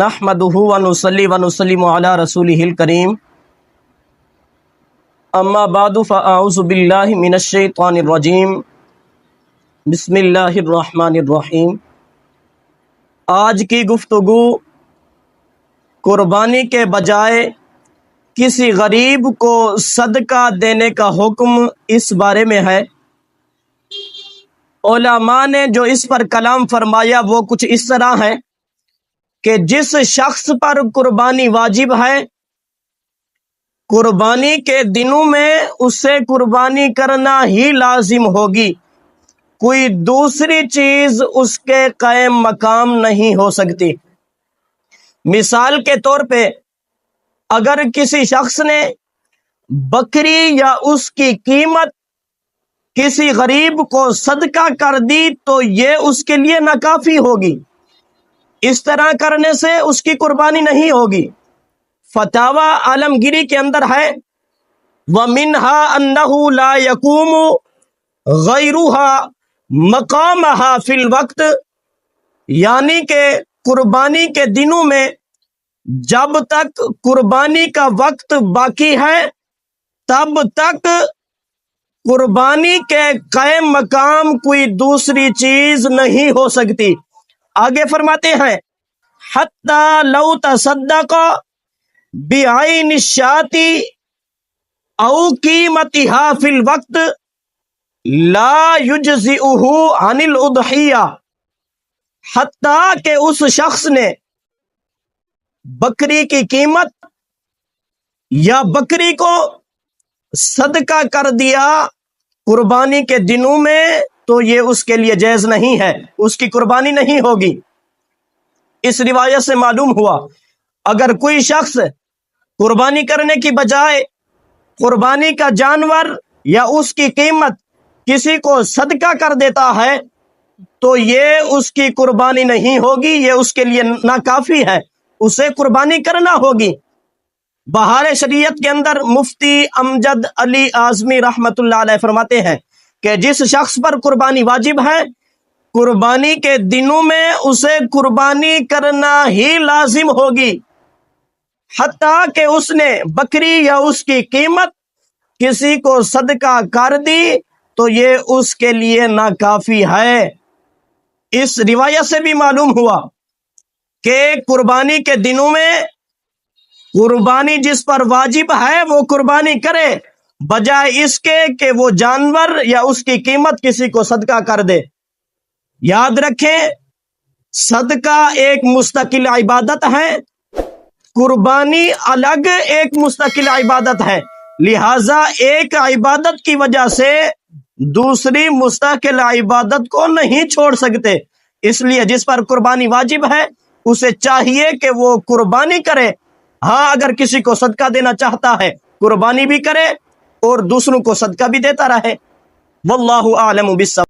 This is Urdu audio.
نحمدہ ونصلی ونسلم علی رسولہ الکریم اما بعد فاعوذ باللہ من الشیطان الرجیم بسم اللہ الرحمن الرحیم۔ آج کی گفتگو قربانی کے بجائے کسی غریب کو صدقہ دینے کا حکم اس بارے میں ہے۔ علماء نے جو اس پر کلام فرمایا وہ کچھ اس طرح ہے کہ جس شخص پر قربانی واجب ہے، قربانی کے دنوں میں اسے قربانی کرنا ہی لازم ہوگی، کوئی دوسری چیز اس کے قائم مقام نہیں ہو سکتی۔ مثال کے طور پہ اگر کسی شخص نے بکری یا اس کی قیمت کسی غریب کو صدقہ کر دی تو یہ اس کے لیے ناکافی ہوگی، اس طرح کرنے سے اس کی قربانی نہیں ہوگی۔ فتاوی عالمگیری کے اندر ہے وَمِنْهَا أَنَّهُ لَا يَقُومُ غَيْرُهَا مَقَامَهَا فِي الْوَقْتِ، یعنی کہ قربانی کے دنوں میں جب تک قربانی کا وقت باقی ہے تب تک قربانی کے قائم مقام کوئی دوسری چیز نہیں ہو سکتی۔ آگے فرماتے ہیں حَتَّى لَوْ تَصَدَّقَ بِعَيْنِ الشَّاةِ أَوْ قِيمَتِهَا فِي الْوَقْتِ لَا يُجْزِئُهُ عَنِ الْأُضْحِيَّةِ، حتیٰ کہ اس شخص نے بکری کی قیمت یا بکری کو صدقہ کر دیا قربانی کے دنوں میں تو یہ اس کے لیے جائز نہیں ہے، اس کی قربانی نہیں ہوگی۔ اس روایت سے معلوم ہوا اگر کوئی شخص قربانی کرنے کی بجائے قربانی کا جانور یا اس کی قیمت کسی کو صدقہ کر دیتا ہے تو یہ اس کی قربانی نہیں ہوگی، یہ اس کے لیے ناکافی ہے، اسے قربانی کرنا ہوگی۔ بہار شریعت کے اندر مفتی امجد علی اعظمی رحمت اللہ علیہ فرماتے ہیں کہ جس شخص پر قربانی واجب ہے، قربانی کے دنوں میں اسے قربانی کرنا ہی لازم ہوگی، حتیٰ کہ اس نے بکری یا اس کی قیمت کسی کو صدقہ کر دی تو یہ اس کے لیے ناکافی ہے۔ اس روایت سے بھی معلوم ہوا کہ قربانی کے دنوں میں قربانی جس پر واجب ہے وہ قربانی کرے، بجائے اس کے کہ وہ جانور یا اس کی قیمت کسی کو صدقہ کر دے۔ یاد رکھیں صدقہ ایک مستقل عبادت ہے، قربانی الگ ایک مستقل عبادت ہے، لہٰذا ایک عبادت کی وجہ سے دوسری مستقل عبادت کو نہیں چھوڑ سکتے۔ اس لیے جس پر قربانی واجب ہے اسے چاہیے کہ وہ قربانی کرے، ہاں اگر کسی کو صدقہ دینا چاہتا ہے قربانی بھی کرے اور دوسروں کو صدقہ بھی دیتا رہے۔ واللہ اعلم بالصواب۔